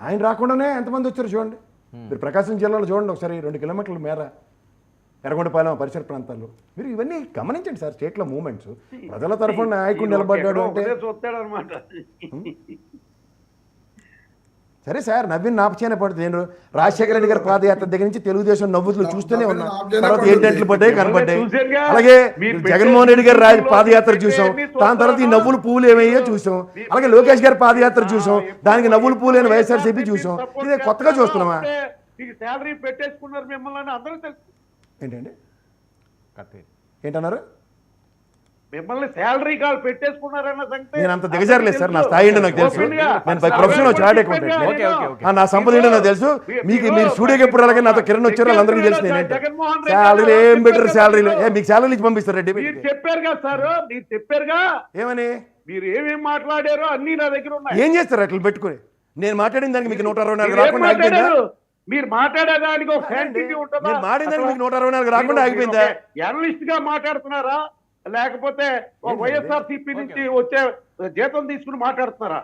ఆయన రాకుండానే ఎంతమంది వచ్చారు చూడండి. మీరు ప్రకాశం జిల్లాలో చూడండి ఒకసారి 2 కిలోమీటర్ల మేర ఎర్రగొండపాలెం పరిసర ప్రాంతాల్లో మీరు ఇవన్నీ గమనించండి సార్. స్టేట్లో మూమెంట్స్ ప్రజల తరఫున నాయకుడు నిలబడ్డాడు అంటే సరే సార్. నవ్విన నాపచేనే పడుతుంది. నేను రాజశేఖర రెడ్డి గారి పాదయాత్ర దగ్గర నుంచి తెలుగుదేశం నవ్వులు చూస్తూనే ఉన్నాను. తర్వాత ఏంటంట్లు పడ్డాయి కనపడ్డాయి. అలాగే జగన్మోహన్ రెడ్డి గారి పాదయాత్ర చూసాం, దాని తర్వాత ఈ నవ్వులు పువ్వులు ఏమయ్యో చూసాం. అలాగే లోకేష్ గారి పాదయాత్ర చూసాం, దానికి నవ్వులు పువ్వులు అయిన వైఎస్ఆర్సీపీ చూసాం. ఇదే కొత్తగా చూస్తున్నామా? ఏంటండి ఏంటన్నారు? మిమ్మల్ని శాలరీ కాల్ పెట్టేసుకున్నారన్న సంగతి నేను అంత దిగజారలేదు సార్. నా స్థాయి ఏంటో నాకు తెలుసు. నేను ప్రొఫెషనల్ చార్ట్ అకౌంటెంట్. నా సంపద ఏంటో నాకు తెలుసు. మీకు మీరు స్టూడియోకి ఎప్పుడు అలాగే నాతో కిరణ్ వచ్చారో వాళ్ళందరికీ తెలుసు. నేనేంటి శాలరీలు ఏం బెటర్ శాలరీలు మీకు శాలరీ ఇచ్చి పంపిస్తారు రెడ్డి. మీరు చెప్పారు కదా సార్, మీరు చెప్పారుగా ఏమని మీరు ఏమేమి మాట్లాడారో అన్ని నా దగ్గర ఉన్నాయి. ఏం చేస్తారు అట్లా పెట్టుకుని? నేను మాట్లాడిన దానికి మీకు 164 రాకుండా ఆగిపోయిందా? మీరు మాట్లాడేదానికి ఒక శాంటిటీ ఉంటుందా? నేను మాట్లాడిన దానికి మీకు 164 రాకుండా ఆగిపోయిందా? జర్నలిస్ట్ గా మాట్లాడుతున్నారా లేకపోతే వైఎస్ఆర్సీపీ నుంచి వచ్చే జీతం తీసుకుని మాట్లాడుతున్నారా?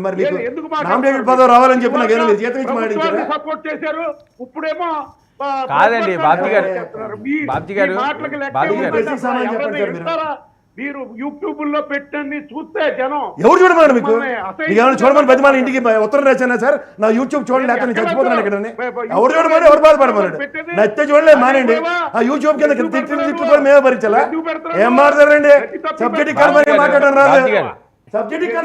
మరి ఎందుకు నామినేటెడ్ పదవి రావాలని చెప్పి నాకు ఏమైనా జీతం ఇచ్చి మాట్లాడారు? సపోర్ట్ చేశారు. ఇప్పుడేమో కాదండి బాబ్జీ గారు, మీరు యూట్యూబ్ లో పెట్టండి చూస్తే జనం ఎవరు చూడమన్నారు? మీకు ఏమైనా చూడమని బతిమాలి ఇంటికి ఉత్తరం రాశానా సార్? నా యూట్యూబ్ చూడండి లేకపోతే నేను చచ్చిపోతున్నాను ఇక్కడ. ఎవరు చూడమని ఎవరు బాధపడమన్నాడు? నచ్చితే చూడలేదు మానండి. ఆ యూట్యూబ్ కింద తిట్లు కూడా మేమే భరించాలా? ఏం మాట్లాడారండి? సబ్జెక్ట్ కలమని మాట్లాడడం రాదు. సబ్జెక్ట్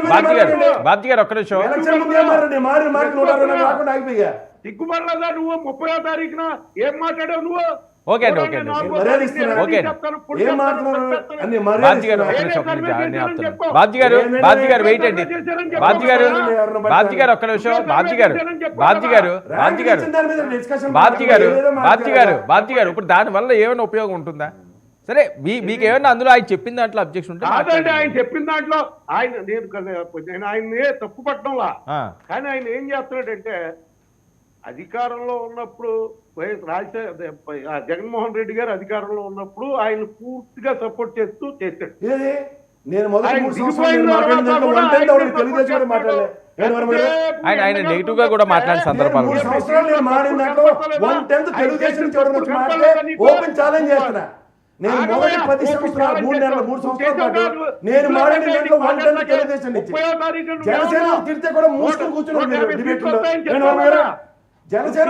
బాబ్జీ గారు ఒక్క నిమిషం. ఎలక్షన్ ముందు ఏమారండి మారి మార్కు 164 రాకుండా ఆగిపోయా. సిగ్గుపడలేదా నువ్వు? 30వ తారీఖున ఏం మాట్లాడావు నువ్వు? ఓకే అండి, ఓకే అండి, ఓకే బాబ్జీ గారు ఒక్క నిమిషం. బాబ్జీ గారు వెయిట్ అండి. బాబ్జీ గారు ఒక్క నిమిషం. బాబ్జీ గారు ఇప్పుడు దాని వల్ల ఏమైనా ఉపయోగం ఉంటుందా? సరే మీకు ఏమైనా అందులో ఆయన చెప్పిన దాంట్లో అబ్జెక్షన్ ఉంటే కాదండి. ఆయన చెప్పిన దాంట్లో నేను ఆయన్ని తప్పు పట్టడంలా, కానీ ఆయన ఏం చేస్తున్నాడంటే అధికారంలో ఉన్నప్పుడు జగన్మోహన్ రెడ్డి గారు అధికారంలో ఉన్నప్పుడు ఆయన పూర్తిగా సపోర్ట్ చేస్తూ చేశాడు. ఆయన నెగిటివ్ గా కూడా మాట్లాడిన సందర్భాలు నేను మొదటి 10 సంవత్సరాలు 3 నెలలు 3 సంవత్సరాల పాటు నేను మాట్లాడిన దాంట్లో 110 తెలుగుదేశం ఇచ్చి జనసేన తిడితే కూడా మూసుకొని కూర్చున్నారు. జనసేన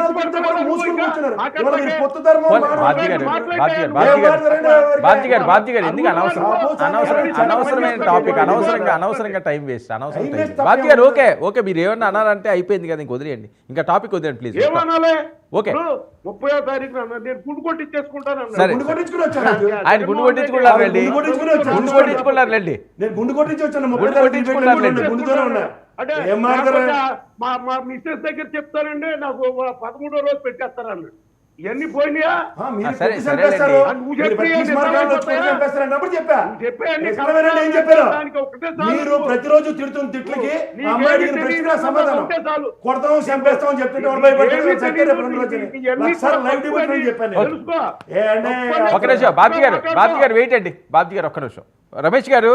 బాబ్జీ గారు ఎందుకు అనవసరంగా టైం వేస్ట్. బాబ్జీ గారు ఓకే మీరు ఏమన్నా అన్నారంటే అయిపోయింది కదా, ఇంక వదిలేయండి. ఇంకా టాపిక్ వదిలేండి ప్లీజ్. ఓకే 30వ తారీఖున నేను గుండు కొట్టించేసుకుంటాను. సరే ఆయన గుండు కొట్టించుకున్నారండి. అంటే మా మిస్సెస్ దగ్గర చెప్తానండి నాకు 13వ రోజు పెట్టేస్తారన్న. ఇవన్నీ పోయినాయా? మీరు ప్రతిరోజు తిడుతున్న తిట్లకి సమాధానం కొడతాం చంపేస్తాం అని చెప్తుంటే ఒక్క నిమిషం బాబ్జీ గారు వెయిట్ అండి. బాబ్జీ గారు ఒక్క నిమిషం. రమేష్ గారు